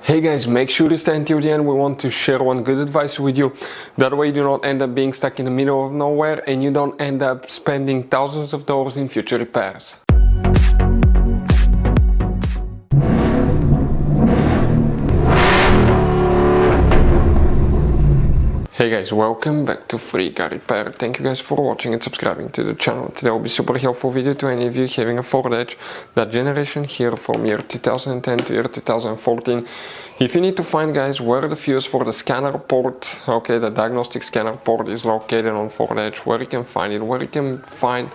Hey guys, make sure to stay until the end. We want to share one good advice with you. That way you do not end up being stuck in the middle of nowhere and you don't end up spending thousands of dollars in future repairs. Hey guys, welcome back to Free Car Repair. Thank you guys for watching and subscribing to the channel. Today will be super helpful video to any of you having a Ford Edge, that generation here from year 2010 to year 2014. If you need to find, guys, where the fuse for the scanner port, okay, the diagnostic scanner port is located on Ford Edge, where you can find it, where you can find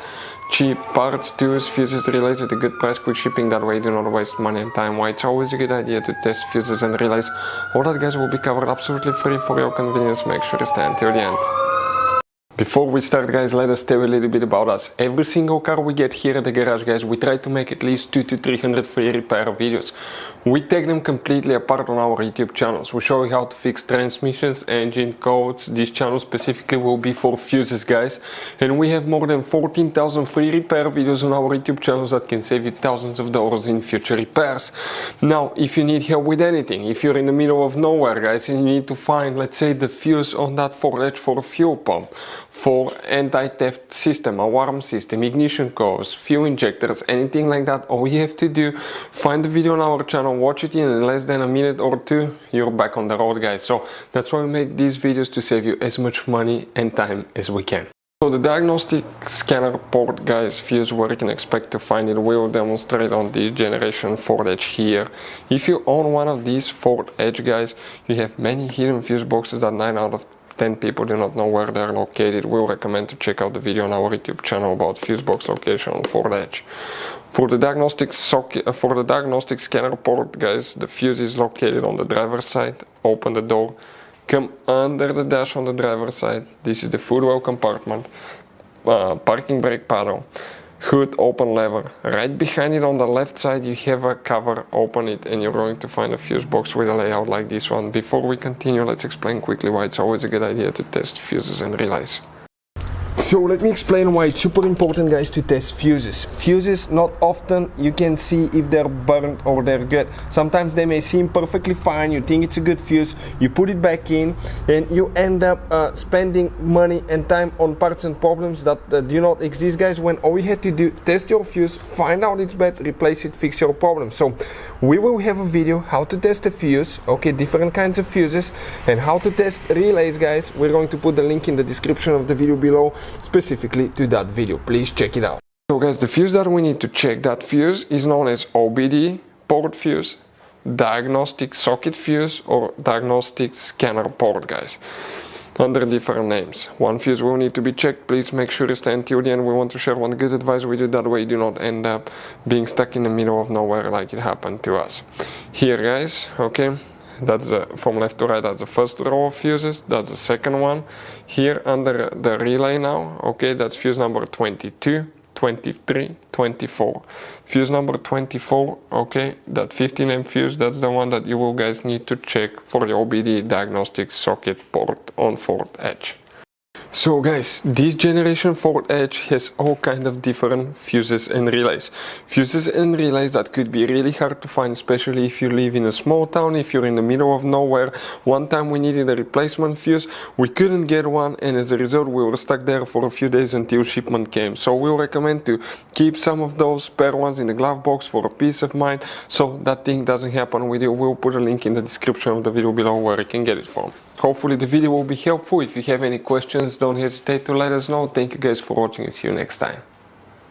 cheap parts, tools, fuses, relays at a good price, quick shipping, that way you do not waste money and time. Why it's always a good idea to test fuses and relays. All that, guys, will be covered absolutely free for your convenience. Make sure to stay until the end. Before we start, guys, let us tell you a little bit about us. Every single car we get here at the garage, guys, we try to make at least 200 to 300 free repair videos. We take them completely apart on our YouTube channels. We show you how to fix transmissions, engine codes. This channel specifically will be for fuses, guys. And we have more than 14,000 free repair videos on our YouTube channels that can save you thousands of dollars in future repairs. Now, if you need help with anything, if you're in the middle of nowhere, guys, and you need to find, let's say, the fuse on that Ford Edge for a fuel pump, for anti-theft system, alarm system, ignition codes, fuel injectors, anything like that, all you have to do, find the video on our channel, watch it in less than a minute or two, you're back on the road, guys. So that's why we make these videos, to save you as much money and time as we can. So the diagnostic scanner port, guys, fuse, where you can expect to find it, will demonstrate on this generation Ford Edge here. If you own one of these Ford Edge, guys, you have many hidden fuse boxes that 9 out of 10 people do not know where they are located. We'll recommend to check out the video on our YouTube channel about fuse box location on Ford Edge. For the diagnostic scanner port, guys, the fuse is located on the driver's side. Open the door, come under the dash on the driver's side. This is the footwell compartment, parking brake paddle, hood open lever. Right behind it on the left side you have a cover, open it and you're going to find a fuse box with a layout like this one. Before we continue, let's explain quickly why it's always a good idea to test fuses and relays. So let me explain why it's super important, guys, to test fuses. Fuses, not often you can see if they're burnt or they're good. Sometimes they may seem perfectly fine, you think it's a good fuse, you put it back in and you end up spending money and time on parts and problems that do not exist, guys, when all you had to do, test your fuse, find out it's bad, replace it, fix your problem. So we will have a video how to test a fuse, okay, different kinds of fuses, and how to test relays, guys. We're going to put the link in the description of the video below, specifically to that video. Please check it out. So guys, the fuse that we need to check, that fuse is known as OBD port fuse, diagnostic socket fuse, or diagnostic scanner port, guys, under different names. One fuse will need to be checked. Please make sure to stay until the end. We want to share one good advice with you, that way you do not end up being stuck in the middle of nowhere like it happened to us here, guys. Okay, that's from left to right, that's the first row of fuses, that's the second one. Here under the relay now, okay, that's fuse number 22, 23, 24. Fuse number 24, okay, that 15 fuse, that's the one that you will, guys, need to check for the OBD diagnostic socket port on Ford Edge. So guys, this generation Ford Edge has all kind of different fuses and relays. Fuses and relays that could be really hard to find, especially if you live in a small town, if you're in the middle of nowhere. One time we needed a replacement fuse, we couldn't get one, and as a result we were stuck there for a few days until shipment came. So we'll recommend to keep some of those spare ones in the glove box for a peace of mind, so that thing doesn't happen with you. We'll put a link in the description of the video below where you can get it from. Hopefully the video will be helpful. If you have any questions, don't hesitate to let us know. Thank you guys for watching and see you next time.